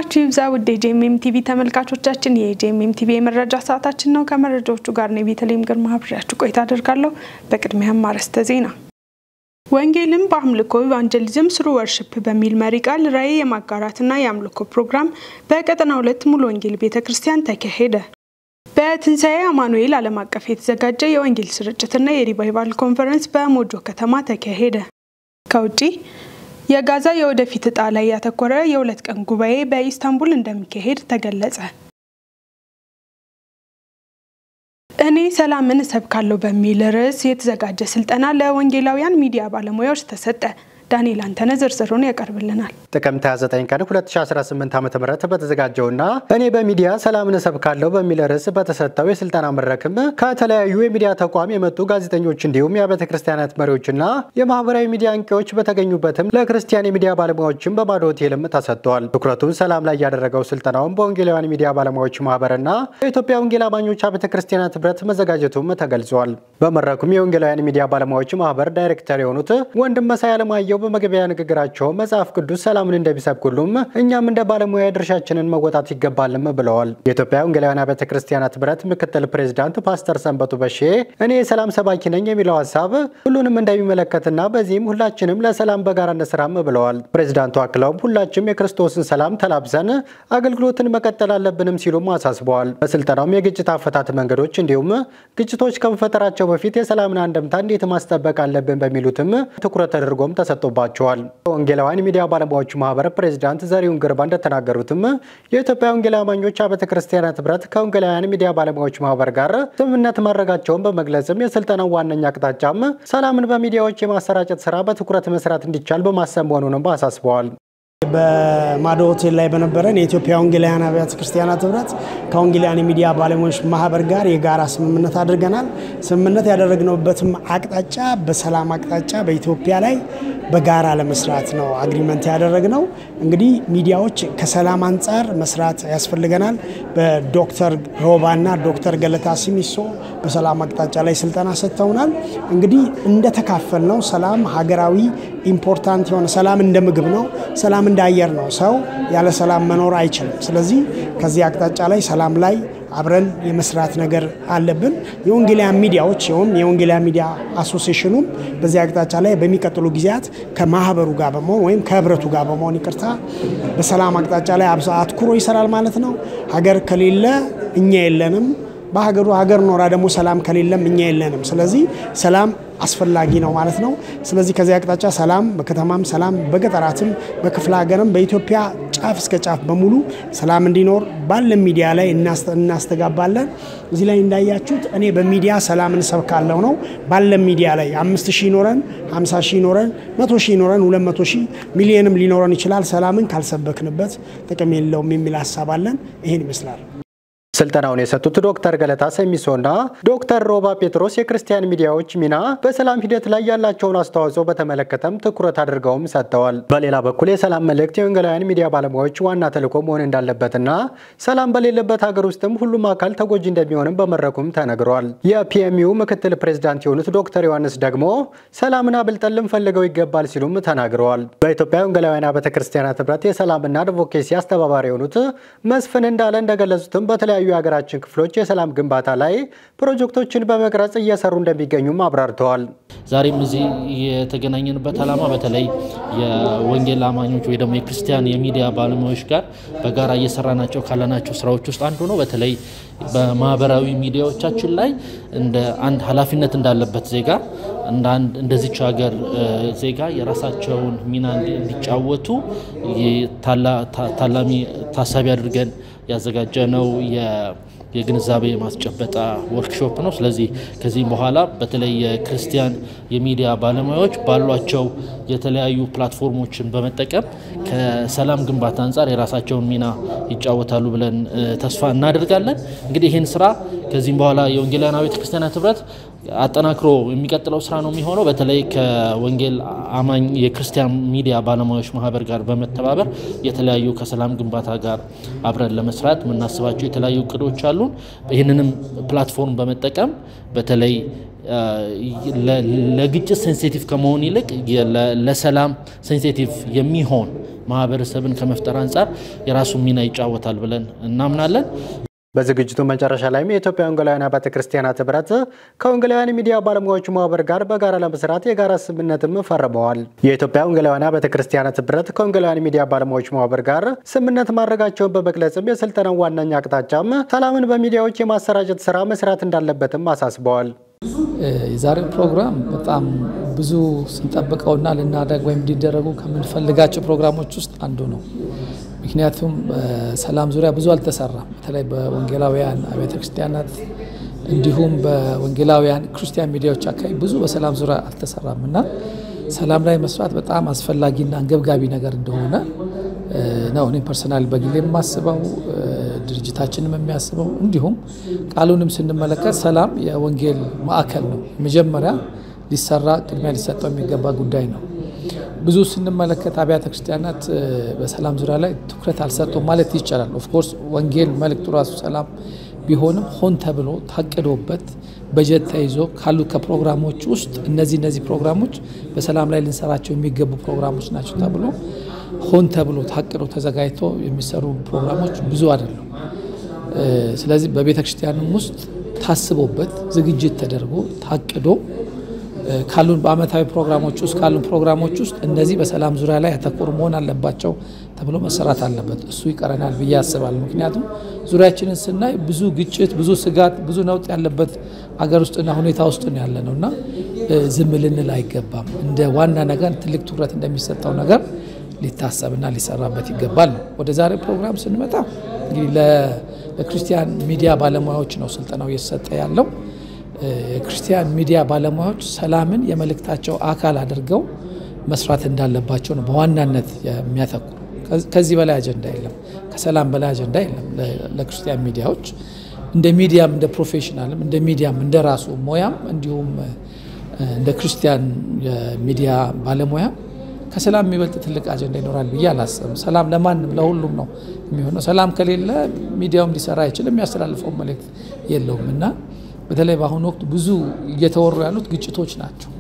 ሰላማችሁ ይብዛ ውድ የጄኤምኤም ቲቪ ተመልካቾቻችን የጄኤምኤም ቲቪ የመረጃ ሰዓታችን ነው ከመረጃዎቹ ጋር ነው ቤተልሔም ግርማ አብራችሁ ቆይታ አደርጋለሁ በቅድሚያም አርዕስተ ዜና ወንጌልን በአምልኮ ኢቫንጀሊዝም ስሩ ወርሺፕ በሚል መሪ ቃል ራዕይ የማጋራትና የአምልኮ ፕሮግራም በቀጠና 2 ሙሉ ወንጌል ቤተክርስቲያን ተካሄደ በትንሳኤ አማኑኤል ዓለም አቀፍ የተዘጋጀ የወንጌል ስርጭትና የሪቫይቫል ኮንፈረንስ በሞጆ ከተማ ተካሄደ ከውጪ የጋዛ የወደፊት ዕጣ ላይ ያተኮረ የሁለት ቀን ጉባኤ በኢስታንቡል እንደሚካሄድ ተገለጸ እኔ ሰላምን ሰብካለሁ በሚል ርዕስ የተዘጋጀ ስልጠና ለወንጌላውያን ሚዲያ ባለሙያዎች ተሰጠ ዳንኤል አንተነ ዝርዝሩን ያቀርብልናል ጥቅምት 29 ቀን 2018 ዓ.ም በተዘጋጀውና እኔ በሚዲያ ሰላምን ሰብካለሁ በሚል ርዕስ በተሰጠው የስልጠና መድረክም ከተለያዩ የሚዲያ ተቋም የመጡ ጋዜጠኞች እንዲሁም የቤተ ክርስቲያናት መሪዎችና የማህበራዊ ሚዲያ አንቂዎች በተገኙበትም ለክርስቲያን የሚዲያ ባለሙያዎችም በባዶ ሆቴልም ተሰጥቷል ትኩረቱን ሰላም ላይ ያደረገው ስልጠናውን በወንጌላውያን ሚዲያ ባለሙያዎች ማህበርና የኢትዮጵያ ወንጌል አማኞች ቤተ ክርስቲያናት ህብረት መዘጋጀቱም ተገልጿል በመድረኩም የወንጌላውያን ሚዲያ ባለሙያዎች ማህበር ዳይሬክተር የሆኑት ወንድም መሳይ አለማየሁ በመግቢያ ንግግራቸው መጽሐፍ ቅዱስ ሰላምን እንደሚሰብኩሉም እኛም እንደ ባለሙያ ድርሻችንን መወጣት ይገባልም ብለዋል የኢትዮጵያ ወንጌላውያን ቤተ ክርስቲያናት ህብረት ምክትል ፕሬዝዳንት ፓስተር ሰንበቱ በሼ እኔ ሰላም ሰባኪ ነኝ የሚለው ሐሳብ ሁሉንም እንደሚመለከትና በዚህም ሁላችንም ለሰላም በጋራ እንስራም ብለዋል ፕሬዝዳንቱ አክለው ሁላችንም የክርስቶስን ሰላም ተላብሰን አገልግሎትን መቀጠል አለብንም ሲሉም አሳስበዋል በስልጠናውም የግጭት አፈታት መንገዶች እንዲሁም ግጭቶች ከመፈጠራቸው በፊት የሰላምን አንድምታ እንዴት ማስጠበቅ አለብን በሚሉትም ትኩረት ተደርጎም ተሰጥቷል ወንጌላውያን ሚዲያ ባለሙያዎች ማህበር ፕሬዝዳንት ዘሪሁን ግርባ እንደተናገሩትም የኢትዮጵያ ወንጌል አማኞች ቤተ ክርስቲያናት ህብረት ከወንጌላውያን ሚዲያ ባለሙያዎች ማህበር ጋር ስምምነት ማድረጋቸውን በመግለጽም የስልጠናው ዋነኛ አቅጣጫም ሰላምን በሚዲያዎች የማሰራጨት ስራ በትኩረት መስራት እንዲቻል በማሰብ መሆኑንም አሳስበዋል በማዶ ሆቴል ላይ በነበረን የኢትዮጵያ ወንጌላውያን አብያተ ክርስቲያናት ህብረት ከወንጌላውያን ሚዲያ ባለሙያዎች ማህበር ጋር የጋራ ስምምነት አድርገናል ስምምነት ያደረግነውበትም አቅጣጫ በሰላም አቅጣጫ በኢትዮጵያ ላይ በጋራ ለመስራት ነው አግሪመንት ያደረግነው እንግዲህ ሚዲያዎች ከሰላም አንፃር መስራት ያስፈልገናል በዶክተር ሮባና ዶክተር ገለታ ሲሚሶ በሰላም አቅጣጫ ላይ ስልጠና ሰጥተውናል እንግዲህ እንደተካፈልነው ሰላም ሀገራዊ ኢምፖርታንት የሆነ ሰላም እንደምግብ ነው ሰላም እንዳየር ነው ሰው ያለ ሰላም መኖር አይችልም ስለዚህ ከዚህ አቅጣጫ ላይ ሰላም ላይ አብረን የመስራት ነገር አለብን የወንጌላውያን ሚዲያዎች የወንጌላውያን ሚዲያ አሶሲዬሽኑ በዚህ አቅጣጫ ላይ በሚቀጥሉ ጊዜያት ከማህበሩ ጋር በመሆን ወይም ከህብረቱ ጋር በመሆን ይቅርታ በሰላም አቅጣጫ ላይ አትኩሮ ይሰራል ማለት ነው ሀገር ከሌለ እኛ የለንም በሀገሩ ሀገር ኖራ ደግሞ ሰላም ከሌለም እኛ የለንም ስለዚህ ሰላም አስፈላጊ ነው ማለት ነው ስለዚህ ከዚህ አቅጣጫ ሰላም በከተማም ሰላም በገጠራትም በክፍለ ሀገርም በኢትዮጵያ ጫፍ እስከ ጫፍ በሙሉ ሰላም እንዲኖር ባለ ሚዲያ ላይ እናስተጋባለን እዚህ ላይ እንዳያችሁት እኔ በሚዲያ ሰላምን ሰብካለሁ ነው ባለ ሚዲያ ላይ 5000 ይኖረን 50000 ይኖረን 100000 ይኖረን 200000 ሚሊዮንም ሊኖረን ይችላል ሰላምን ካልሰበክንበት ጥቅም የለውም የሚል ሐሳብ አለን ይሄን ይመስላል ስልጠናውን የሰጡት ዶክተር ገለታ ሰሚሶና ዶክተር ሮባ ጴጥሮስ የክርስቲያን ሚዲያዎች ሚና በሰላም ሂደት ላይ ያላቸውን አስተዋጽኦ በተመለከተም ትኩረት አድርገውም ሰጥተዋል በሌላ በኩል የሰላም መልእክት የወንጌላውያን ሚዲያ ባለሙያዎች ዋና ተልዕኮ መሆን እንዳለበትና ሰላም በሌለበት ሀገር ውስጥም ሁሉም አካል ተጎጂ እንደሚሆንም በመድረኩም ተነግሯል የፒኤምዩ ምክትል ፕሬዝዳንት የሆኑት ዶክተር ዮሐንስ ደግሞ ሰላምና ብልጠልም ፈልገው ይገባል ሲሉም ተናግረዋል በኢትዮጵያ ወንጌላውያን ቤተ ክርስቲያናት ህብረት የሰላምና አድቮኬሲ አስተባባሪ የሆኑት መስፍን እንዳለ እንደገለጹትም በተለያዩ የሀገራችን ክፍሎች የሰላም ግንባታ ላይ ፕሮጀክቶችን በመቅረጽ እየሰሩ እንደሚገኙ አብራርተዋል ዛሬም እዚህ የተገናኘንበት ዓላማ በተለይ የወንጌል አማኞች ወይ ደግሞ የክርስቲያን የሚዲያ ባለሙያዎች ጋር በጋራ እየሰራናቸው ካለናቸው ስራዎች ውስጥ አንዱ ነው በተለይ በማህበራዊ ሚዲያዎቻችን ላይ እንደ አንድ ኃላፊነት እንዳለበት ዜጋ እንደዚች ሀገር ዜጋ የራሳቸውን ሚና እንዲጫወቱ ታላሚ ታሳቢ አድርገን ያዘጋጀነው የግንዛቤ ማስጨበጣ ወርክሾፕ ነው ስለዚህ ከዚህ በኋላ በተለይ የክርስቲያን የሚዲያ ባለሙያዎች ባሏቸው የተለያዩ ፕላትፎርሞችን በመጠቀም ከሰላም ግንባታ አንፃር የራሳቸውን ሚና ይጫወታሉ ብለን ተስፋ እናደርጋለን እንግዲህ ይሄን ስራ ከዚህ በኋላ የወንጌላውያን ቤተ ክርስቲያናት ህብረት አጠናክሮ የሚቀጥለው ስራ ነው የሚሆነው በተለይ ከወንጌል አማኝ የክርስቲያን ሚዲያ ባለሙያዎች ማህበር ጋር በመተባበር የተለያዩ ከሰላም ግንባታ ጋር አብረን ለመስራት ምናስባቸው የተለያዩ እቅዶች አሉ ይሄንንም ፕላትፎርም በመጠቀም በተለይ ለግጭት ሴንሲቲቭ ከመሆን ይልቅ ለሰላም ሴንሲቲቭ የሚሆን ማህበረሰብን ከመፍጠር አንፃር የራሱ ሚና ይጫወታል ብለን እናምናለን። በዝግጅቱ መጨረሻ ላይም የኢትዮጵያ ወንጌላውያን አብያተ ክርስቲያናት ህብረት ከወንጌላውያን ሚዲያ ባለሙያዎች ማህበር ጋር በጋራ ለመስራት የጋራ ስምምነትም ፈርመዋል። የኢትዮጵያ ወንጌላውያን አብያተ ክርስቲያናት ህብረት ከወንጌላውያን ሚዲያ ባለሙያዎች ማህበር ጋር ስምምነት ማድረጋቸውን በመግለጽም የስልጠናው ዋነኛ አቅጣጫም ሰላምን በሚዲያዎች የማሰራጨት ስራ መስራት እንዳለበትም አሳስበዋል። የዛሬው ፕሮግራም በጣም ብዙ ስንጠብቀውና ልናደርግ ወይም እንዲደረጉ ከምንፈልጋቸው ፕሮግራሞች ውስጥ አንዱ ነው። ምክንያቱም ሰላም ዙሪያ ብዙ አልተሰራም። በተለይ በወንጌላውያን አብያተ ክርስቲያናት እንዲሁም በወንጌላውያን ክርስቲያን ሚዲያዎች አካባቢ ብዙ በሰላም ዙሪያ አልተሰራምና ሰላም ላይ መስራት በጣም አስፈላጊና አንገብጋቢ ነገር እንደሆነ ነው እኔ ፐርሰናል በግሌ የማስበው፣ ድርጅታችንም የሚያስበው። እንዲሁም ቃሉንም ስንመለከት ሰላም የወንጌል ማዕከል ነው። መጀመሪያ ሊሰራ ቅድሚያ ሊሰጠው የሚገባ ጉዳይ ነው። ብዙ ስንመለከት አብያተ ክርስቲያናት በሰላም ዙሪያ ላይ ትኩረት አልሰጡም ማለት ይቻላል። ኦፍ ኮርስ ወንጌል መልእክቱ ራሱ ሰላም ቢሆንም ሆን ተብሎ ታቅዶበት በጀት ተይዞ ካሉ ከፕሮግራሞች ውስጥ እነዚህ ፕሮግራሞች በሰላም ላይ ልንሰራቸው የሚገቡ ፕሮግራሞች ናቸው ተብሎ ሆን ተብሎ ታቅዶ ተዘጋጅቶ የሚሰሩ ፕሮግራሞች ብዙ አይደሉም። ስለዚህ በቤተ ክርስቲያንም ውስጥ ታስቦበት ዝግጅት ተደርጎ ታቅዶ ካሉን በአመታዊ ፕሮግራሞች ውስጥ ካሉን ፕሮግራሞች ውስጥ እነዚህ በሰላም ዙሪያ ላይ ያተኮሩ መሆን አለባቸው ተብሎ መሰራት አለበት። እሱ ይቀረናል ብዬ አስባለሁ። ምክንያቱም ዙሪያችንን ስናይ ብዙ ግጭት፣ ብዙ ስጋት፣ ብዙ ነውጥ ያለበት አገር ውስጥና ሁኔታ ውስጥ ነው ያለነውና ዝም ልንል አይገባም። እንደ ዋና ነገር ትልቅ ትኩረት እንደሚሰጠው ነገር ሊታሰብና ሊሰራበት ይገባል። ወደ ዛሬ ፕሮግራም ስንመጣ እንግዲህ ለክርስቲያን ሚዲያ ባለሙያዎች ነው ስልጠናው እየተሰጠ ያለው። የክርስቲያን ሚዲያ ባለሙያዎች ሰላምን የመልእክታቸው አካል አድርገው መስራት እንዳለባቸው ነው በዋናነት የሚያተኩሩ። ከዚህ በላይ አጀንዳ የለም፣ ከሰላም በላይ አጀንዳ የለም። ለክርስቲያን ሚዲያዎች እንደ ሚዲያም እንደ ፕሮፌሽናልም እንደ ሚዲያም እንደ ራሱ ሙያም እንዲሁም እንደ ክርስቲያን ሚዲያ ባለሙያ ከሰላም የሚበልጥ ትልቅ አጀንዳ ይኖራል ብዬ አላስብም። ሰላም ለማንም ለሁሉም ነው የሚሆነው። ሰላም ከሌለ ሚዲያውም ሊሰራ አይችልም፣ የሚያስተላልፈው መልእክት የለውምና በተለይ በአሁኑ ወቅት ብዙ እየተወሩ ያሉት ግጭቶች ናቸው።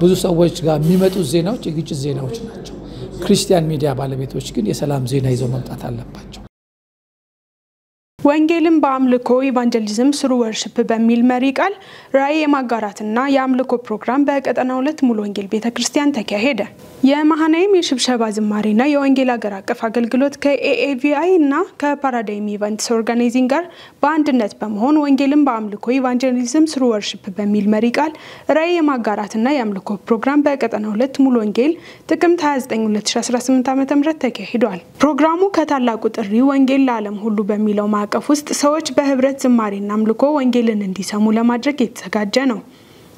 ብዙ ሰዎች ጋር የሚመጡት ዜናዎች የግጭት ዜናዎች ናቸው። ክርስቲያን ሚዲያ ባለቤቶች ግን የሰላም ዜና ይዘው መምጣት አለባቸው። ወንጌልን በአምልኮ ኢቫንጀሊዝም ስሩ ወርሺፕ በሚል መሪ ቃል ራዕይ የማጋራትና የአምልኮ ፕሮግራም በቀጠና 2 ሙሉ ወንጌል ቤተክርስቲያን ተካሄደ። የመሃናይም የሽብሸባ ዝማሬና የወንጌል አገር አቀፍ አገልግሎት ከኤኤቪአይ እና ከፓራዳይም ኢቨንትስ ኦርጋናይዚንግ ጋር በአንድነት በመሆን ወንጌልን በአምልኮ ኢቫንጀሊዝም ስሩ ወርሺፕ በሚል መሪ ቃል ራዕይ የማጋራትና የአምልኮ ፕሮግራም በቀጠና 2 ሙሉ ወንጌል ጥቅምት 29 2018 ዓ.ም ተካሂዷል። ፕሮግራሙ ከታላቁ ጥሪ ወንጌል ለዓለም ሁሉ በሚለው ማዕቀፍ ውስጥ ሰዎች በህብረት ዝማሬና አምልኮ ወንጌልን እንዲሰሙ ለማድረግ የተዘጋጀ ነው።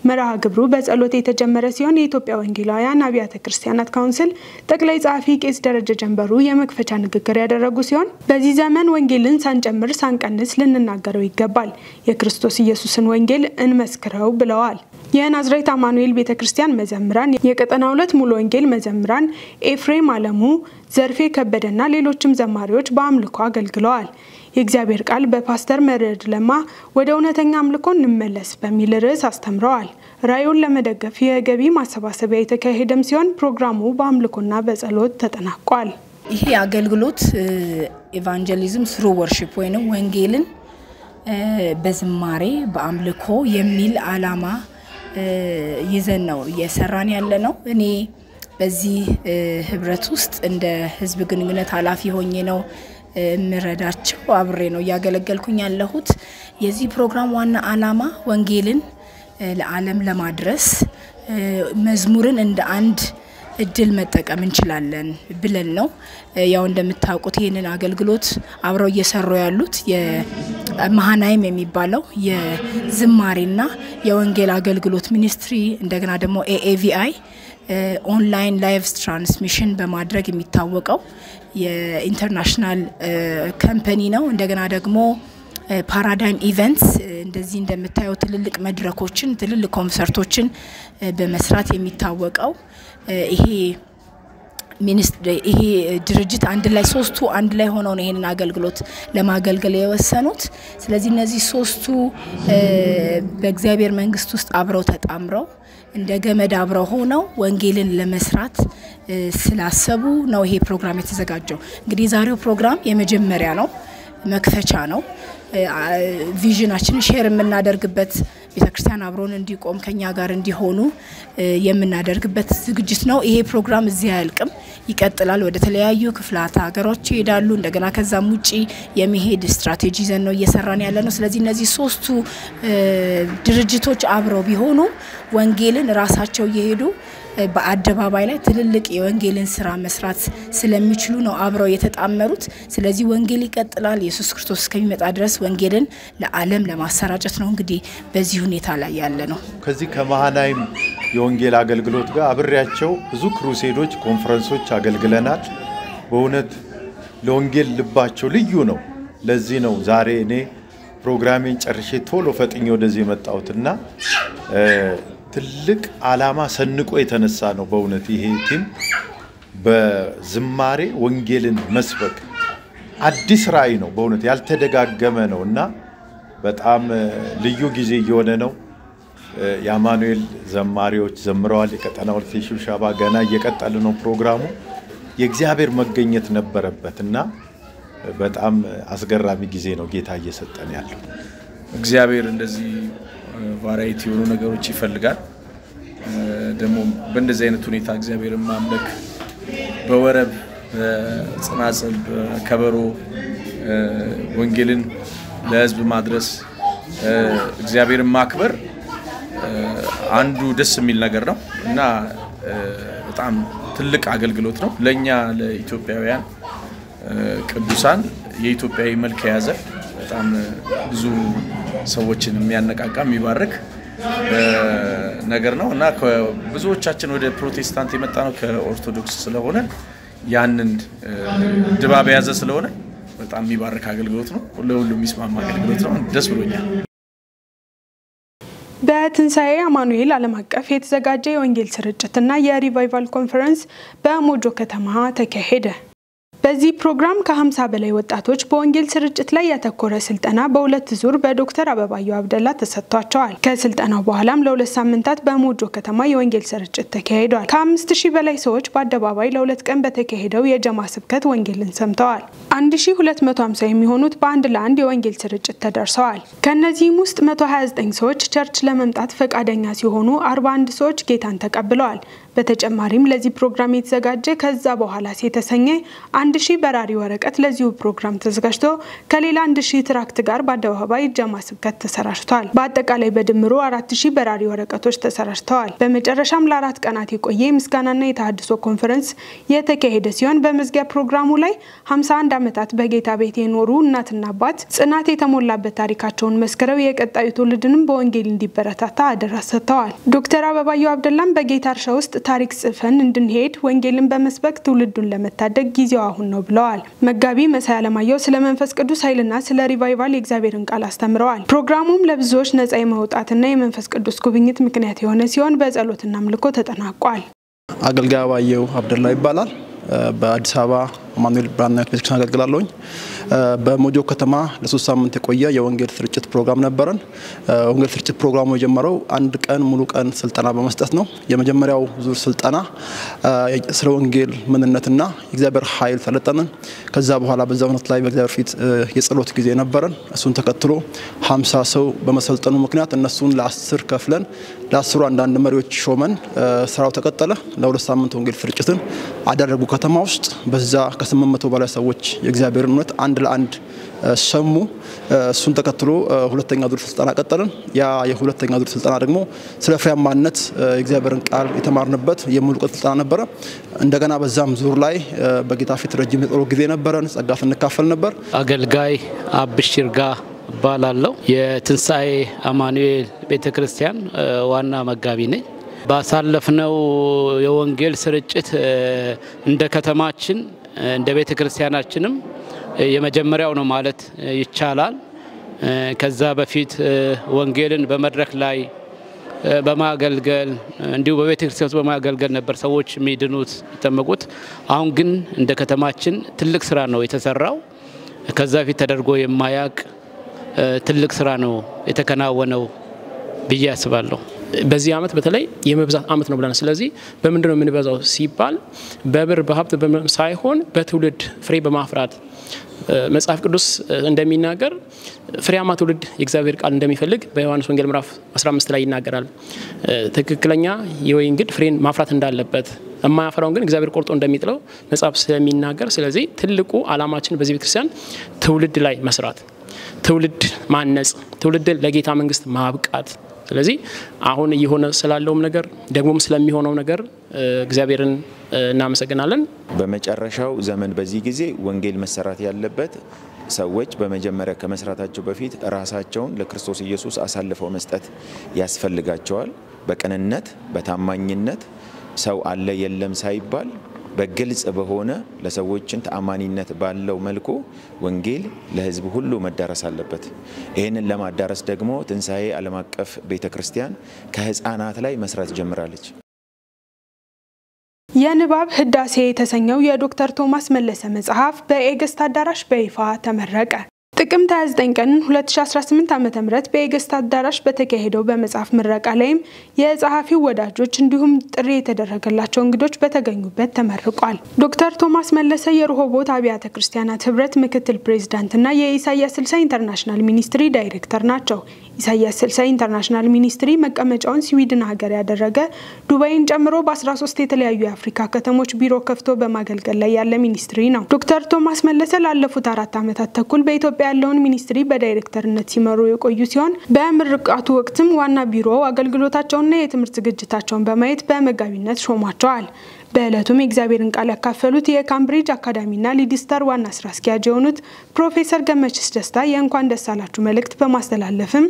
መርሃ ግብሩ በጸሎት የተጀመረ ሲሆን የኢትዮጵያ ወንጌላውያን አብያተ ክርስቲያናት ካውንስል ጠቅላይ ጻፊ ቄስ ደረጀ ጀንበሩ የመክፈቻ ንግግር ያደረጉ ሲሆን በዚህ ዘመን ወንጌልን ሳንጨምር ሳንቀንስ ልንናገረው ይገባል፣ የክርስቶስ ኢየሱስን ወንጌል እንመስክረው ብለዋል። የናዝሬት አማኑኤል ቤተክርስቲያን መዘምራን፣ የቀጠና 2 ሙሉ ወንጌል መዘምራን ኤፍሬም አለሙ፣ ዘርፌ ከበደና ሌሎችም ዘማሪዎች በአምልኮ አገልግለዋል። የእግዚአብሔር ቃል በፓስተር መረድ ለማ ወደ እውነተኛ አምልኮ እንመለስ በሚል ርዕስ አስተምረዋል። ራዕዩን ለመደገፍ የገቢ ማሰባሰቢያ የተካሄደም ሲሆን ፕሮግራሙ በአምልኮና በጸሎት ተጠናቋል። ይሄ አገልግሎት ኢቫንጀሊዝም ስሩ ወርሺፕ ወይንም ወንጌልን በዝማሬ በአምልኮ የሚል ዓላማ ይዘን ነው እየሰራን ያለነው። እኔ በዚህ ህብረት ውስጥ እንደ ህዝብ ግንኙነት ኃላፊ ሆኜ ነው ምረዳቸው አብሬ ነው ያገለገልኩኝ ያለሁት። የዚህ ፕሮግራም ዋና ዓላማ ወንጌልን ለዓለም ለማድረስ መዝሙርን እንደ አንድ እድል መጠቀም እንችላለን ብለን ነው። ያው እንደምታውቁት ይሄንን አገልግሎት አብረው እየሰሩ ያሉት የመሃናይም የሚባለው የዝማሬና የወንጌል አገልግሎት ሚኒስትሪ እንደገና ደግሞ ኤኤቪአይ ኦንላይን ላይቭ ትራንስሚሽን በማድረግ የሚታወቀው የኢንተርናሽናል ካምፓኒ ነው። እንደገና ደግሞ ፓራዳይም ኢቨንትስ እንደዚህ እንደምታዩት ትልልቅ መድረኮችን ትልልቅ ኮንሰርቶችን በመስራት የሚታወቀው ይሄ ይሄ ድርጅት አንድ ላይ ሶስቱ አንድ ላይ ሆነው ነው ይሄንን አገልግሎት ለማገልገል የወሰኑት። ስለዚህ እነዚህ ሶስቱ በእግዚአብሔር መንግስት ውስጥ አብረው ተጣምረው እንደ ገመድ አብረው ሆነው ወንጌልን ለመስራት ስላሰቡ ነው ይሄ ፕሮግራም የተዘጋጀው። እንግዲህ ዛሬው ፕሮግራም የመጀመሪያ ነው፣ መክፈቻ ነው። ቪዥናችንን ሼር የምናደርግበት ቤተክርስቲያን አብሮን እንዲቆም ከኛ ጋር እንዲሆኑ የምናደርግበት ዝግጅት ነው። ይሄ ፕሮግራም እዚህ አያልቅም፣ ይቀጥላል። ወደ ተለያዩ ክፍላት ሀገሮች ይሄዳሉ። እንደገና ከዛም ውጪ የሚሄድ ስትራቴጂ ዘን ነው እየሰራን ያለ ነው። ስለዚህ እነዚህ ሶስቱ ድርጅቶች አብረው ቢሆኑ ወንጌልን ራሳቸው እየሄዱ በአደባባይ ላይ ትልልቅ የወንጌልን ስራ መስራት ስለሚችሉ ነው አብረው የተጣመሩት። ስለዚህ ወንጌል ይቀጥላል። ኢየሱስ ክርስቶስ እስከሚመጣ ድረስ ወንጌልን ለዓለም ለማሰራጨት ነው እንግዲህ በዚህ ሁኔታ ላይ ያለ ነው። ከዚህ ከመሃናይም የወንጌል አገልግሎት ጋር አብሬያቸው ብዙ ክሩሴዶች፣ ኮንፈረንሶች አገልግለናል። በእውነት ለወንጌል ልባቸው ልዩ ነው። ለዚህ ነው ዛሬ እኔ ፕሮግራሜን ጨርሼ ቶሎ ፈጥኜ ወደዚህ የመጣሁትና ትልቅ ዓላማ ሰንቆ የተነሳ ነው። በእውነት ይሄ ቲም በዝማሬ ወንጌልን መስበክ አዲስ ራእይ ነው። በእውነት ያልተደጋገመ ነውና በጣም ልዩ ጊዜ እየሆነ ነው። የአማኑኤል ዘማሪዎች ዘምረዋል። የቀጠናው ሽብሻባ ገና እየቀጠለ ነው ፕሮግራሙ። የእግዚአብሔር መገኘት ነበረበትና በጣም አስገራሚ ጊዜ ነው ጌታ እየሰጠን ያለው። እግዚአብሔር እንደዚህ ቫራይቲ የሆኑ ነገሮች ይፈልጋል። ደግሞ በእንደዚህ አይነት ሁኔታ እግዚአብሔርን ማምለክ በወረብ ጽናጽል ከበሮ ወንጌልን ለሕዝብ ማድረስ እግዚአብሔርን ማክበር አንዱ ደስ የሚል ነገር ነው እና በጣም ትልቅ አገልግሎት ነው ለኛ ለኢትዮጵያውያን ቅዱሳን የኢትዮጵያዊ መልክ ያዘ በጣም ብዙ ሰዎችን የሚያነቃቃ የሚባርክ ነገር ነው እና ብዙዎቻችን ወደ ፕሮቴስታንት የመጣ ነው ከኦርቶዶክስ ስለሆነ ያንን ድባብ ያዘ ስለሆነ በጣም የሚባርክ አገልግሎት ነው። ለሁሉም የሚስማማ አገልግሎት ነው። ደስ ብሎኛል። በትንሳኤ አማኑኤል ዓለም አቀፍ የተዘጋጀ የወንጌል ስርጭትና የሪቫይቫል ኮንፈረንስ በሞጆ ከተማ ተካሄደ። በዚህ ፕሮግራም ከ50 በላይ ወጣቶች በወንጌል ስርጭት ላይ ያተኮረ ስልጠና በሁለት ዙር በዶክተር አበባዩ አብደላ ተሰጥቷቸዋል። ከስልጠናው በኋላም ለሁለት ሳምንታት በሞጆ ከተማ የወንጌል ስርጭት ተካሂዷል። ከ5000 በላይ ሰዎች በአደባባይ ለሁለት ቀን በተካሄደው የጀማ ስብከት ወንጌልን ሰምተዋል። 1250 የሚሆኑት በአንድ ለአንድ የወንጌል ስርጭት ተደርሰዋል። ከነዚህም ውስጥ 129 ሰዎች ቸርች ለመምጣት ፈቃደኛ ሲሆኑ 41 ሰዎች ጌታን ተቀብለዋል። በተጨማሪም ለዚህ ፕሮግራም የተዘጋጀ ከዛ በኋላ የተሰኘ 1000 በራሪ ወረቀት ለዚሁ ፕሮግራም ተዘጋጅቶ ከሌላ 1000 ትራክት ጋር በአደባባይ ጀማ ስብከት ተሰራጭቷል። በአጠቃላይ በድምሩ 4000 በራሪ ወረቀቶች ተሰራጭተዋል። በመጨረሻም ለ4 ቀናት የቆየ ምስጋናና የተሐድሶ ኮንፈረንስ የተካሄደ ሲሆን በመዝጊያ ፕሮግራሙ ላይ 51 ዓመታት በጌታ ቤት የኖሩ እናትና አባት ጽናት የተሞላበት ታሪካቸውን መስከረው የቀጣዩ ትውልድንም በወንጌል እንዲበረታታ አደራ ሰጥተዋል። ዶክተር አበባዩ አብደላም በጌታ እርሻ ውስጥ ታሪክ ጽፈን እንድንሄድ ወንጌልን በመስበክ ትውልዱን ለመታደግ ጊዜው አሁን ነው ብለዋል። መጋቢ መሳይ አለማየሁ ስለ መንፈስ ቅዱስ ኃይልና ስለ ሪቫይቫል የእግዚአብሔርን ቃል አስተምረዋል። ፕሮግራሙም ለብዙዎች ነፃ የመውጣትና የመንፈስ ቅዱስ ጉብኝት ምክንያት የሆነ ሲሆን በጸሎትና አምልኮ ተጠናቋል። አገልጋይ አበባዩ አብደላ ይባላል። በአዲስ አበባ አማኑኤል ብራናይት ቤተክርስቲያን አገልግላለሁኝ። በሞጆ ከተማ ለ3 ሳምንት የቆየ የወንጌል ስርጭት ፕሮግራም ነበረን። ወንጌል ስርጭት ፕሮግራሙ የጀመረው አንድ ቀን ሙሉ ቀን ስልጠና በመስጠት ነው። የመጀመሪያው ዙር ስልጠና ስለ ወንጌል ምንነትና የእግዚአብሔር ኃይል ተለጠነን። ከዛ በኋላ በዛው ሁኔታ ላይ በእግዚአብሔር ፊት የጸሎት ጊዜ ነበረን። እሱን ተከትሎ 50 ሰው በመሰልጠኑ ምክንያት እነሱን ለ10 ከፍለን ለ10 አንዳንድ መሪዎች ሾመን ስራው ተቀጠለ። ለ2 ሳምንት ወንጌል ስርጭትን አደረጉ ከተማ ውስጥ። በዛ ከ800 በላይ ሰዎች የእግዚአብሔርን እውነት አንድ ለአንድ ሰሙ። እሱን ተከትሎ ሁለተኛ ዙር ስልጠና ቀጠልን። ያ የሁለተኛ ዙር ስልጠና ደግሞ ስለ ፍሬያማነት የእግዚአብሔርን ቃል የተማርንበት የሙሉ ቀን ስልጠና ነበረ። እንደገና በዛም ዙር ላይ በጌታ ፊት ረጅም የጸሎት ጊዜ ነበረን። ጸጋ እንካፈል ነበር። አገልጋይ አብሽርጋ ባላለው የትንሳኤ አማኑኤል ቤተክርስቲያን ዋና መጋቢ ነኝ። ባሳለፍነው የወንጌል ስርጭት እንደ ከተማችን እንደ ቤተክርስቲያናችንም የመጀመሪያው ነው ማለት ይቻላል። ከዛ በፊት ወንጌልን በመድረክ ላይ በማገልገል እንዲሁ በቤተክርስቲያን በማገልገል ነበር ሰዎች የሚድኑት ይተመቁት አሁን ግን እንደ ከተማችን ትልቅ ስራ ነው የተሰራው ከዛ ፊት ተደርጎ የማያቅ ትልቅ ስራ ነው የተከናወነው ብዬ አስባለሁ በዚህ አመት በተለይ የመብዛት አመት ነው ብለናል ስለዚህ በመንደው የምንበዛው ሲባል በብር በሀብት ሳይሆን በትውልድ ፍሬ በማፍራት መጽሐፍ ቅዱስ እንደሚናገር ፍሬያማ ትውልድ የእግዚአብሔር ቃል እንደሚፈልግ በዮሐንስ ወንጌል ምዕራፍ 15 ላይ ይናገራል ትክክለኛ የወይን ግንድ ፍሬን ማፍራት እንዳለበት የማያፈራውን ግን እግዚአብሔር ቆርጦ እንደሚጥለው መጽሐፍ ስለሚናገር ስለዚህ ትልቁ ዓላማችን በዚህ ቤተክርስቲያን ትውልድ ላይ መስራት ትውልድ ማነጽ ትውልድ ለጌታ መንግስት ማብቃት ስለዚህ አሁን እየሆነ ስላለውም ነገር ደግሞም ስለሚሆነው ነገር እግዚአብሔርን እናመሰግናለን በመጨረሻው ዘመን በዚህ ጊዜ ወንጌል መሰራት ያለበት ሰዎች በመጀመሪያ ከመስራታቸው በፊት ራሳቸውን ለክርስቶስ ኢየሱስ አሳልፈው መስጠት ያስፈልጋቸዋል በቀንነት በታማኝነት ሰው አለ የለም ሳይባል በግልጽ በሆነ ለሰዎችን ተአማኒነት ባለው መልኩ ወንጌል ለህዝብ ሁሉ መዳረስ አለበት ይሄንን ለማዳረስ ደግሞ ትንሳኤ ዓለም አቀፍ ቤተክርስቲያን ከህፃናት ላይ መስራት ጀምራለች የንባብ ህዳሴ የተሰኘው የዶክተር ቶማስ መለሰ መጽሐፍ በኤገስት አዳራሽ በይፋ ተመረቀ ጥቅምት 29 ቀን 2018 ዓ.ም በኤገስት አዳራሽ በተካሄደው በመጽሐፍ ምረቃ ላይም የጸሐፊው ወዳጆች እንዲሁም ጥሪ የተደረገላቸው እንግዶች በተገኙበት ተመርቋል ዶክተር ቶማስ መለሰ የሮሆቦት አብያተ ክርስቲያናት ህብረት ምክትል ፕሬዝዳንትና የኢሳያስ 60 ኢንተርናሽናል ሚኒስትሪ ዳይሬክተር ናቸው ኢሳያስ 60 ኢንተርናሽናል ሚኒስትሪ መቀመጫውን ስዊድን ሀገር ያደረገ ዱባይን ጨምሮ በ13 የተለያዩ የአፍሪካ ከተሞች ቢሮ ከፍቶ በማገልገል ላይ ያለ ሚኒስትሪ ነው ዶክተር ቶማስ መለሰ ላለፉት 4 ዓመታት ተኩል በኢትዮጵያ ያለውን ሚኒስትሪ በዳይሬክተርነት ሲመሩ የቆዩ ሲሆን በምርቃቱ ወቅትም ዋና ቢሮ አገልግሎታቸውና የትምህርት ዝግጅታቸውን በማየት በመጋቢነት ሾሟቸዋል በእለቱም የእግዚአብሔርን ቃል ያካፈሉት የካምብሪጅ አካዳሚና ሊድስተር ዋና ስራ አስኪያጅ የሆኑት ፕሮፌሰር ገመችስ ደስታ የእንኳን ደስ አላችሁ መልእክት በማስተላለፍም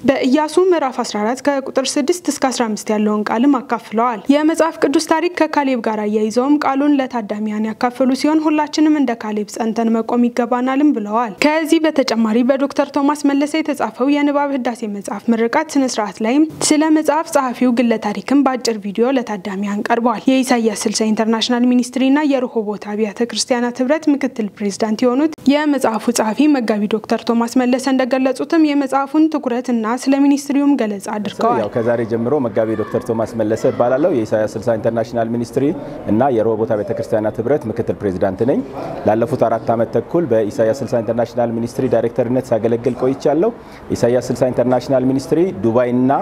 በኢያሱ ምዕራፍ 14 ከቁጥር 6 እስከ 15 ያለውን ቃልም አካፍለዋል የመጽሐፍ ቅዱስ ታሪክ ከካሌብ ጋር ያይዘውም ቃሉን ለታዳሚያን ያካፈሉ ሲሆን ሁላችንም እንደ ካሌብ ጸንተን መቆም ይገባናልም ብለዋል ከዚህ በተጨማሪ በዶክተር ቶማስ መለሰ የተጻፈው የንባብ ህዳሴ መጽሐፍ ምርቃት ስነ ስርዓት ላይም ስለ መጽሐፍ ጸሐፊው ግለ ታሪክም በአጭር ቪዲዮ ለታዳሚያን ቀርቧል የኢሳያስ 60 ኢንተርናሽናል ሚኒስትሪና የሮሆቦት አብያተ ክርስቲያናት ህብረት ምክትል ፕሬዝዳንት የሆኑት የመጽሐፉ ጸሐፊ መጋቢ ዶክተር ቶማስ መለሰ እንደገለጹትም የመጽሐፉን ትኩረትና ስለ ሚኒስትሪውም ገለጻ አድርገዋል ያው ከዛሬ ጀምሮ መጋቢ ዶክተር ቶማስ መለሰ ባላለው የኢሳያስ 60 ኢንተርናሽናል ሚኒስትሪ እና የሮሆቦት አብያተ ክርስቲያናት ህብረት ምክትል ፕሬዝዳንት ነኝ ላለፉት 4 ዓመት ተኩል በኢሳያስ 60 ኢንተርናሽናል ሚኒስትሪ ዳይሬክተርነት ሳገለግል ቆይቻለሁ ኢሳያስ 60 ኢንተርናሽናል ሚኒስትሪ ዱባይና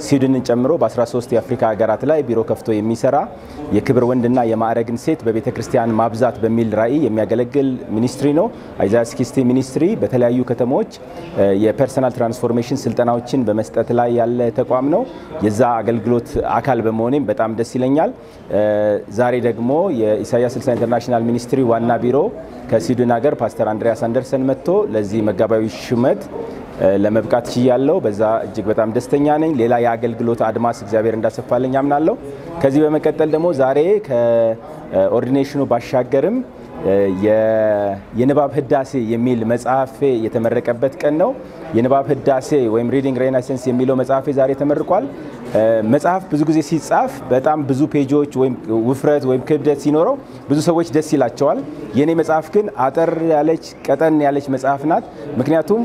ስዊድንን ጨምሮ በ13 የአፍሪካ ሀገራት ላይ ቢሮ ከፍቶ የሚሰራ የክብር ወንድና የማዕረግን ሴት በቤተክርስቲያን ማብዛት በሚል ራዕይ የሚያገለግል ሚኒስትሪ ነው አይዛያስ ኪስቲ ሚኒስትሪ በተለያዩ ከተሞች የፐርሰናል ትራንስፎርሜሽን ስልጠናዎችን በመስጠት ላይ ያለ ተቋም ነው የዛ አገልግሎት አካል በመሆኔም በጣም ደስ ይለኛል ዛሬ ደግሞ የኢሳያስ 60 ኢንተርናሽናል ሚኒስትሪ ዋና ቢሮ ከስዊድን ሀገር ፓስተር አንድሪያስ አንደርሰን መጥቶ ለዚህ መጋባዊ ሹመት ለመብቃት ችያለሁ በዛ እጅግ በጣም ደስተኛ ነኝ ሌላ የአገልግሎት አድማስ እግዚአብሔር እንዳሰፋልኝ አምናለሁ ከዚህ በመቀጠል ደግሞ ዛሬ ከኦርዲኔሽኑ ባሻገርም የንባብ ህዳሴ የሚል መጽሐፍ የተመረቀበት ቀን ነው የንባብ ህዳሴ ወይም ሪዲንግ ሬናይሰንስ የሚለው መጽሐፍ ዛሬ ተመርቋል መጽሐፍ ብዙ ጊዜ ሲጻፍ በጣም ብዙ ፔጆች ወይም ውፍረት ወይም ክብደት ሲኖረው ብዙ ሰዎች ደስ ይላቸዋል የኔ መጽሐፍ ግን አጠር ያለች ቀጠን ያለች መጽሐፍ ናት ምክንያቱም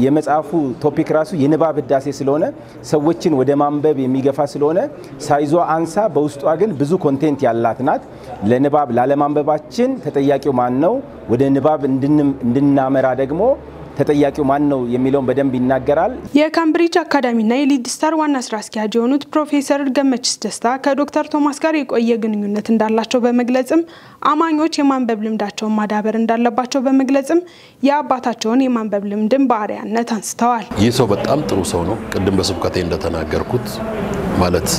የመጽሐፉ ቶፒክ ራሱ የንባብ ህዳሴ ስለሆነ ሰዎችን ወደ ማንበብ የሚገፋ ስለሆነ ሳይዟ አንሳ በውስጧ ግን ብዙ ኮንቴንት ያላት ናት ለንባብ ላለማንበባችን ተጠያቂው ማን ነው ወደ ንባብ እንድናመራ ደግሞ ተጠያቂው ማን ነው የሚለውን በደንብ ይናገራል የካምብሪጅ አካዳሚና የሊድስተር ዋና ስራ አስኪያጅ የሆኑት ፕሮፌሰር ገመችስ ደስታ ከዶክተር ቶማስ ጋር የቆየ ግንኙነት እንዳላቸው በመግለጽም አማኞች የማንበብ ልምዳቸውን ማዳበር እንዳለባቸው በመግለጽም የአባታቸውን የማንበብ ልምድን በአርአያነት አንስተዋል ይህ ሰው በጣም ጥሩ ሰው ነው ቅድም በስብከቴ እንደተናገርኩት ማለት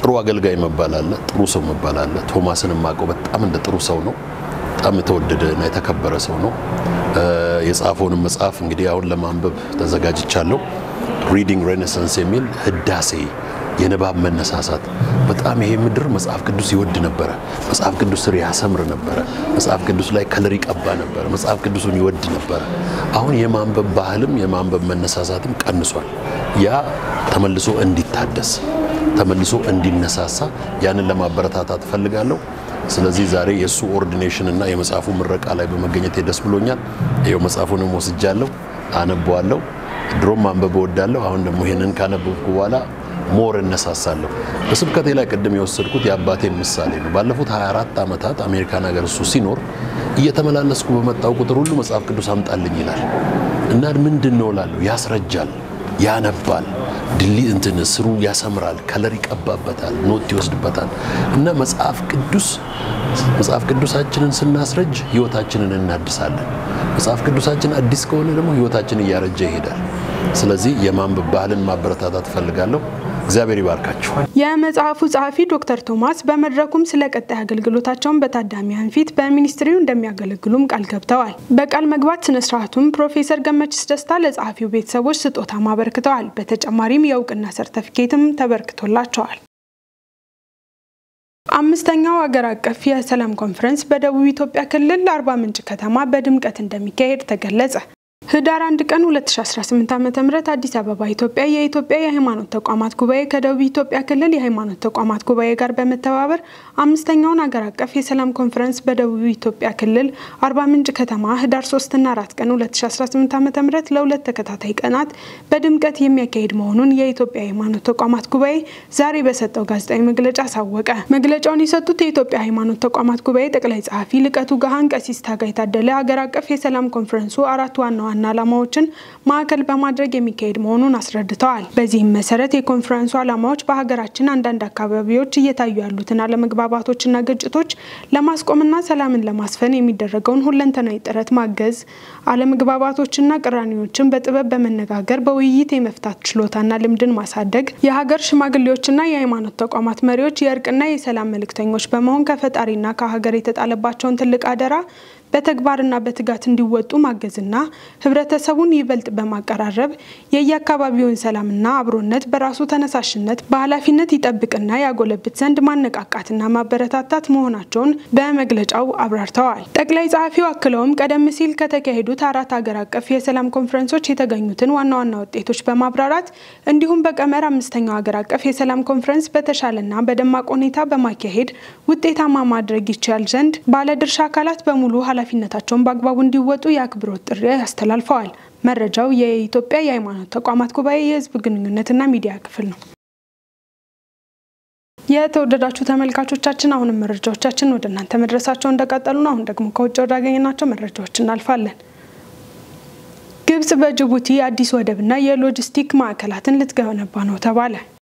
ጥሩ አገልጋይ መባል አለ ጥሩ ሰው መባል አለ ቶማስን ማቀው በጣም እንደ ጥሩ ሰው ነው በጣም የተወደደና የተከበረ ሰው ነው የጻፈውን መጽሐፍ እንግዲህ አሁን ለማንበብ ተዘጋጅቻለሁ ሪዲንግ ሬኔሳንስ የሚል ህዳሴ የንባብ መነሳሳት በጣም ይሄ ምድር መጽሐፍ ቅዱስ ይወድ ነበር መጽሐፍ ቅዱስ ስር ያሰምር ነበር መጽሐፍ ቅዱስ ላይ ከለር ይቀባ ነበር መጽሐፍ ቅዱስን ይወድ ነበር አሁን የማንበብ ባህልም የማንበብ መነሳሳትም ቀንሷል ያ ተመልሶ እንዲታደስ ተመልሶ እንዲነሳሳ ያንን ለማበረታታት ፈልጋለሁ ስለዚህ ዛሬ የሱ ኦርዲኔሽን እና የመጽሐፉ ምረቃ ላይ በመገኘት ደስ ብሎኛል ይሄው መጽሐፉንም ወስጃለሁ አነባዋለሁ ድሮም ማንበብ ወዳለሁ አሁን ደግሞ ይሄንን ካነበብኩ በኋላ ሞር እነሳሳለሁ በስብከቴ ላይ ቀደም የወሰድኩት የአባቴ ምሳሌ ነው ባለፉት 24 አመታት አሜሪካን ሀገር እሱ ሲኖር እየተመላለስኩ በመጣው ቁጥር ሁሉ መጽሐፍ ቅዱስ አምጣልኝ ይላል እና ምንድነው ላለው ያስረጃል ያነባል ድሊ እንትን ስሩ ያሰምራል ከለር ይቀባበታል ኖት ይወስድበታል እና መጽሐፍ ቅዱሳችንን ስናስረጅ ህይወታችንን እናድሳለን መጽሐፍ ቅዱሳችን አዲስ ከሆነ ደግሞ ህይወታችን እያረጀ ይሄዳል ስለዚህ የማንበብ ባህልን ማበረታታት ፈልጋለሁ እግዚአብሔር ይባርካችሁ የመጽሐፉ ጸሐፊ ዶክተር ቶማስ በመድረኩም ስለቀጣይ አገልግሎታቸውን በታዳሚያን ፊት በሚኒስትሪው እንደሚያገለግሉም ቃል ገብተዋል በቃል መግባት ስነ ስርዓቱም ፕሮፌሰር ገመችስ ደስታ ለጸሐፊው ቤተሰቦች ስጦታ ማበርከተዋል በተጨማሪም የእውቅና ሰርቲፊኬትም ተበርክቶላቸዋል አምስተኛው ሀገር አቀፍ የሰላም ኮንፈረንስ በደቡብ ኢትዮጵያ ክልል አርባ ምንጭ ከተማ በድምቀት እንደሚካሄድ ተገለጸ ህዳር 1 ቀን 2018 ዓ.ም አዲስ አበባ ኢትዮጵያ የሃይማኖት ተቋማት ጉባኤ ከደቡብ ኢትዮጵያ ክልል የሃይማኖት ተቋማት ጉባኤ ጋር በመተባበር አምስተኛውን ሀገር አቀፍ የሰላም ኮንፈረንስ በደቡብ ኢትዮጵያ ክልል አርባ ምንጭ ከተማ ህዳር 3 እና 4 ቀን 2018 ዓ.ም ለሁለት ተከታታይ ቀናት በድምቀት የሚያካሂድ መሆኑን የኢትዮጵያ የሃይማኖት ተቋማት ጉባኤ ዛሬ በሰጠው ጋዜጣዊ መግለጫ አሳወቀ መግለጫውን የሰጡት የኢትዮጵያ ሃይማኖት ተቋማት ጉባኤ ጠቅላይ ጸሐፊ ልቀቱ ጋሃን ቀሲስ ታጋይ ታደለ ሀገር አቀፍ የሰላም ኮንፈረንሱ አራት ዋና ዓላማዎችን ማዕከል በማድረግ የሚካሄድ መሆኑን አስረድተዋል በዚህም መሰረት የኮንፈረንሱ ዓላማዎች በሀገራችን አንዳንድ አካባቢዎች እየታዩ ያሉትን አለመግባባቶችና ግጭቶች ለማስቆምና ሰላምን ለማስፈን የሚደረገውን ሁለንተናዊ ጥረት ማገዝ አለመግባባቶችና ቅራኔዎችን በጥበብ በመነጋገር በውይይት የመፍታት ችሎታና ልምድን ማሳደግ የሀገር ሽማግሌዎችና የሃይማኖት ተቋማት መሪዎች የእርቅና የሰላም መልእክተኞች በመሆን ከፈጣሪና ከሀገር የተጣለባቸውን ትልቅ አደራ በተግባርና በትጋት እንዲወጡ ማገዝና ህብረተሰቡን ይበልጥ በማቀራረብ የየአካባቢውን ሰላምና አብሮነት በራሱ ተነሳሽነት በኃላፊነት ይጠብቅና ያጎለብት ዘንድ ማነቃቃትና ማበረታታት መሆናቸውን በመግለጫው አብራርተዋል ጠቅላይ ጸሐፊው አክለውም ቀደም ሲል ከተካሄዱት አራት ሀገር አቀፍ የሰላም ኮንፈረንሶች የተገኙትን ዋና ውጤቶች በማብራራት እንዲሁም በቀመር አምስተኛው ሀገር አቀፍ የሰላም ኮንፈረንስ በተሻለና በደማቅ ሁኔታ በማካሄድ ውጤታማ ማድረግ ይቻል ዘንድ ባለድርሻ አካላት በሙሉ ኃላፊነታቸውን በአግባቡ እንዲወጡ የአክብሮት ጥሪ ያስተላልፈዋል መረጃው የኢትዮጵያ የሃይማኖት ተቋማት ጉባኤ የህዝብ ግንኙነትና ሚዲያ ክፍል ነው የተወደዳችሁ ተመልካቾቻችን አሁንም መረጃዎቻችን ወደ እናንተ መድረሳቸው እንደቀጠሉ ነው አሁን ደግሞ ከውጭ ወዳገኘናቸው መረጃዎች እናልፋለን ግብጽ በጅቡቲ አዲስ ወደብና የሎጂስቲክ ማዕከላትን ልትገነባ ነው ተባለ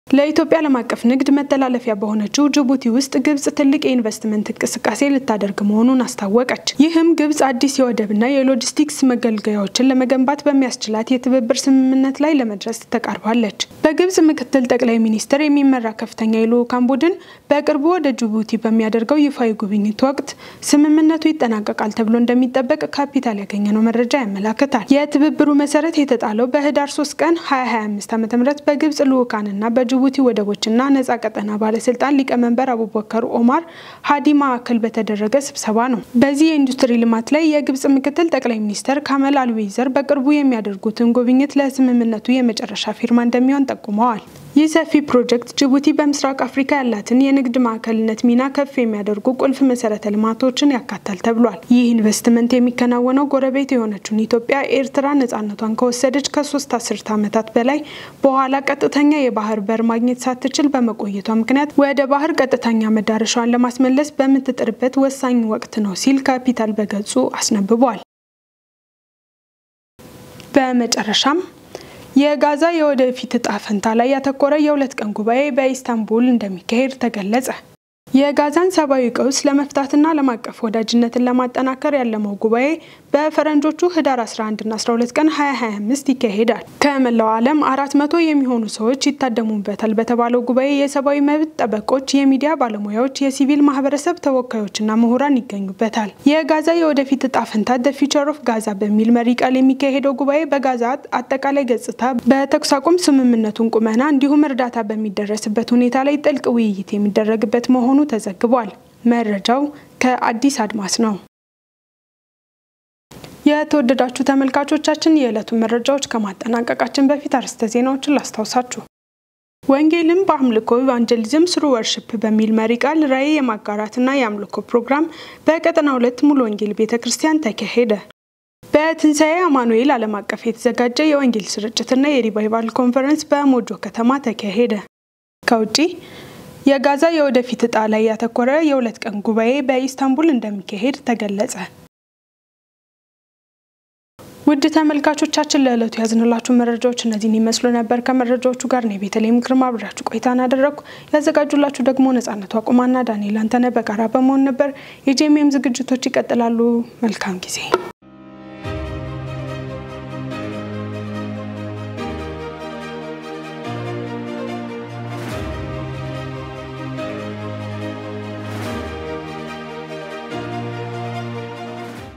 ለኢትዮጵያ ዓለም አቀፍ ንግድ መተላለፊያ በሆነችው ጅቡቲ ውስጥ ግብጽ ትልቅ የኢንቨስትመንት እንቅስቃሴ ልታደርግ መሆኑን አስታወቀች ይህም ግብጽ አዲስ የወደብና የሎጂስቲክስ መገልገያዎችን ለመገንባት በሚያስችላት የትብብር ስምምነት ላይ ለመድረስ ተቃርባለች በግብጽ ምክትል ጠቅላይ ሚኒስትር የሚመራ ከፍተኛ የልኡካን ቡድን በቅርቡ ወደ ጅቡቲ በሚያደርገው ይፋዊ ጉብኝት ወቅት ስምምነቱ ይጠናቀቃል ተብሎ እንደሚጠበቅ ካፒታል ያገኘነው መረጃ ያመለክታል የትብብሩ መሰረት የተጣለው በህዳር 3 ቀን 2025 ዓ.ም በግብጽ ልኡካንና በጅቡቲ ወደቦችና ነፃ ቀጠና ባለስልጣን ሊቀመንበር አቡበከር ኦማር ሃዲ ማዕከል በተደረገ ስብሰባ ነው በዚህ የኢንዱስትሪ ልማት ላይ የግብጽ ምክትል ጠቅላይ ሚኒስትር ካመል አልዊዘር በቅርቡ የሚያደርጉትን ጉብኝት ለስምምነቱ የመጨረሻ ፊርማ እንደሚሆን ጠቁመዋል ይህ ሰፊ ፕሮጀክት ጅቡቲ በምስራቅ አፍሪካ ያላትን የንግድ ማዕከልነት ሚና ከፍ የሚያደርጉ ቁልፍ መሰረተ ልማቶችን ያካትታል ተብሏል ይህ ኢንቨስትመንት የሚከናወነው ጎረቤት የሆነችውን ኢትዮጵያ ኤርትራ ነፃነቷን ከወሰደች ከ3 አስርት ዓመታት በላይ በኋላ ቀጥተኛ የባህር በር ማግኘት ሳትችል በመቆየቷ ምክንያት ወደ ባህር ቀጥተኛ መዳረሻዋን ለማስመለስ በምትጥርበት ወሳኝ ወቅት ነው ሲል ካፒታል በገጹ አስነብቧል በመጨረሻም የጋዛ የወደፊት ዕጣ ፈንታ ላይ ያተኮረ የሁለት ቀን ጉባኤ በኢስታንቡል እንደሚካሄድ ተገለጸ የጋዛን ሰብአዊ ቀውስ ለመፍታትና ዓለም አቀፍ ወዳጅነትን ለማጠናከር ያለመው ጉባኤ በፈረንጆቹ ህዳር 11 እና 12 ቀን 2025 ይካሄዳል። ከመላው ዓለም 400 የሚሆኑ ሰዎች ይታደሙበታል በተባለው ጉባኤ የሰብአዊ መብት ጠበቆች፣ የሚዲያ ባለሙያዎች፣ የሲቪል ማህበረሰብ ተወካዮችና ምሁራን ይገኙበታል። የጋዛ የወደፊት ዕጣ ፈንታ The Future of Gaza በሚል መሪ ቃል የሚካሄደው ጉባኤ በጋዛ አጠቃላይ ገጽታ፣ በተኩስ አቁም ስምምነቱን ቁመና እንዲሁም እርዳታ በሚደረስበት ሁኔታ ላይ ጥልቅ ውይይት የሚደረግበት መሆኑ ተዘግቧል። መረጃው ከአዲስ አድማስ ነው። የተወደዳችሁ ተመልካቾቻችን የዕለቱ መረጃዎች ከማጠናቀቃችን በፊት አርዕስተ ዜናዎችን ላስታውሳችሁ። ወንጌልን በአምልኮ ኢቫንጀሊዝም ስሩ ወርሺፕ በሚል መሪ ቃል ራዕይ የማጋራትና የአምልኮ ፕሮግራም በቀጠና 2 ሙሉ ወንጌል ቤተክርስቲያን ተካሄደ። በትንሣኤ አማኑኤል ዓለም አቀፍ የተዘጋጀ የወንጌል ስርጭትና የሪቫይቫል ኮንፈረንስ በሞጆ ከተማ ተካሄደ። ከውጪ የጋዛ የወደፊት ዕጣ ላይ ያተኮረ የ2 ቀን ጉባኤ በኢስታንቡል እንደሚካሄድ ተገለጸ። ውድ ተመልካቾቻችን ለዕለቱ ያዝንላችሁ መረጃዎች እነዚህን ይመስሉ ነበር። ከመረጃዎቹ ጋር ነው ቤተልሔም ግርማ አብራችሁ ቆይታን አደረኩ። ያዘጋጁላችሁ ደግሞ ነጻነቱ አቁማና ዳንኤል አንተነ በጋራ በመሆን ነበር። የጄኤምኤም ዝግጅቶች ይቀጥላሉ። መልካም ጊዜ